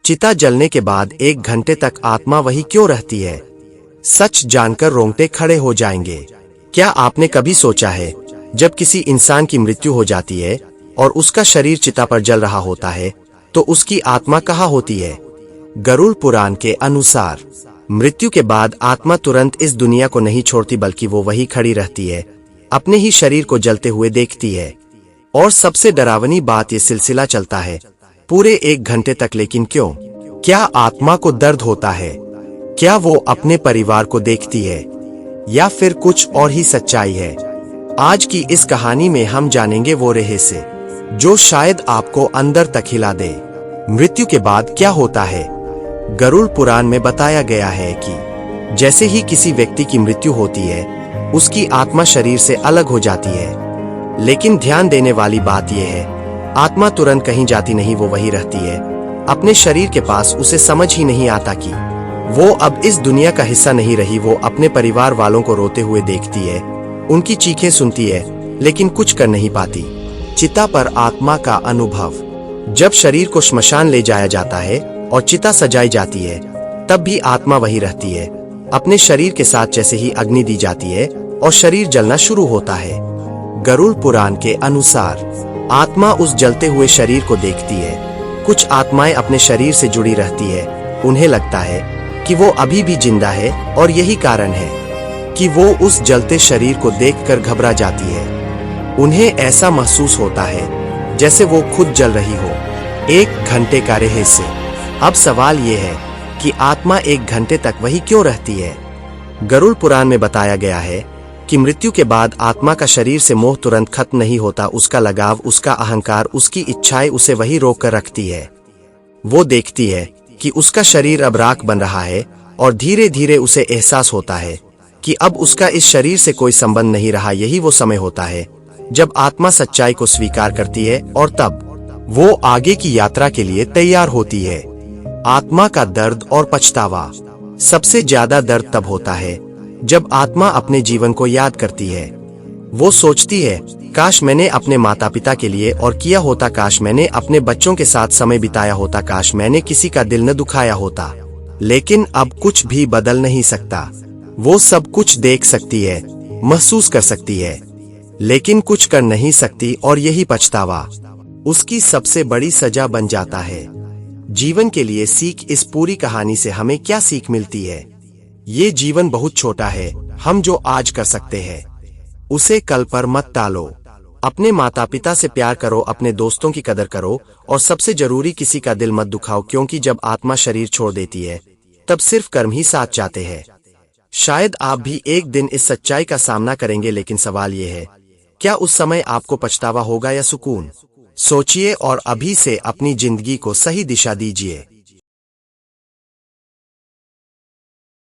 चिता जलने के बाद 1 घंटे तक आत्मा वही क्यों रहती है? सच जानकर रोंगटे खड़े हो जाएंगे। क्या आपने कभी सोचा है, जब किसी इंसान की मृत्यु हो जाती है और उसका शरीर चिता पर जल रहा होता है, तो उसकी आत्मा कहाँ होती है? गरुड़ पुराण के अनुसार मृत्यु के बाद आत्मा तुरंत इस दुनिया को नहीं छोड़ती, बल्कि वो वही खड़ी रहती है, अपने ही शरीर को जलते हुए देखती है। और सबसे डरावनी बात, ये सिलसिला चलता है पूरे 1 घंटे तक। लेकिन क्यों? क्या आत्मा को दर्द होता है? क्या वो अपने परिवार को देखती है, या फिर कुछ और ही सच्चाई है? आज की इस कहानी में हम जानेंगे वो रहस्य जो शायद आपको अंदर तक हिला दे। मृत्यु के बाद क्या होता है? गरुड़ पुराण में बताया गया है कि जैसे ही किसी व्यक्ति की मृत्यु होती है, उसकी आत्मा शरीर से अलग हो जाती है। लेकिन ध्यान देने वाली बात यह है, आत्मा तुरंत कहीं जाती नहीं, वो वही रहती है अपने शरीर के पास। उसे समझ ही नहीं आता कि वो अब इस दुनिया का हिस्सा नहीं रही। वो अपने परिवार वालों को रोते हुए देखती है, उनकी चीखें सुनती है, लेकिन कुछ कर नहीं पाती। चिता पर आत्मा का अनुभव। जब शरीर को श्मशान ले जाया जाता है और चिता सजाई जाती है, तब भी आत्मा वही रहती है अपने शरीर के साथ। जैसे ही अग्नि दी जाती है और शरीर जलना शुरू होता है, गरुड़ पुराण के अनुसार आत्मा उस जलते हुए शरीर को देखती है। कुछ आत्माएं अपने शरीर से जुड़ी रहती है, उन्हें लगता है कि वो अभी भी जिंदा है, और यही कारण है कि वो उस जलते शरीर को देखकर घबरा जाती है। उन्हें ऐसा महसूस होता है जैसे वो खुद जल रही हो। 1 घंटे का रहस्य। अब सवाल ये है कि आत्मा 1 घंटे तक वही क्यों रहती है? गरुड़ पुराण में बताया गया है कि मृत्यु के बाद आत्मा का शरीर से मोह तुरंत खत्म नहीं होता। उसका लगाव, उसका अहंकार, उसकी इच्छाएं उसे वही रोक कर रखती है। वो देखती है कि उसका शरीर अब राख बन रहा है, और धीरे धीरे उसे एहसास होता है कि अब उसका इस शरीर से कोई संबंध नहीं रहा। यही वो समय होता है जब आत्मा सच्चाई को स्वीकार करती है, और तब वो आगे की यात्रा के लिए तैयार होती है। आत्मा का दर्द और पछतावा। सबसे ज्यादा दर्द तब होता है जब आत्मा अपने जीवन को याद करती है। वो सोचती है, काश मैंने अपने माता पिता के लिए और किया होता, काश मैंने अपने बच्चों के साथ समय बिताया होता, काश मैंने किसी का दिल न दुखाया होता। लेकिन अब कुछ भी बदल नहीं सकता। वो सब कुछ देख सकती है, महसूस कर सकती है, लेकिन कुछ कर नहीं सकती। और यही पछतावा उसकी सबसे बड़ी सजा बन जाता है। जीवन के लिए सीख। इस पूरी कहानी से हमें क्या सीख मिलती है? ये जीवन बहुत छोटा है। हम जो आज कर सकते हैं उसे कल पर मत टालो। अपने माता पिता से प्यार करो, अपने दोस्तों की कदर करो, और सबसे जरूरी, किसी का दिल मत दुखाओ, क्योंकि जब आत्मा शरीर छोड़ देती है, तब सिर्फ कर्म ही साथ जाते हैं। शायद आप भी एक दिन इस सच्चाई का सामना करेंगे, लेकिन सवाल ये है, क्या उस समय आपको पछतावा होगा या सुकून? सोचिए और अभी से अपनी जिंदगी को सही दिशा दीजिए।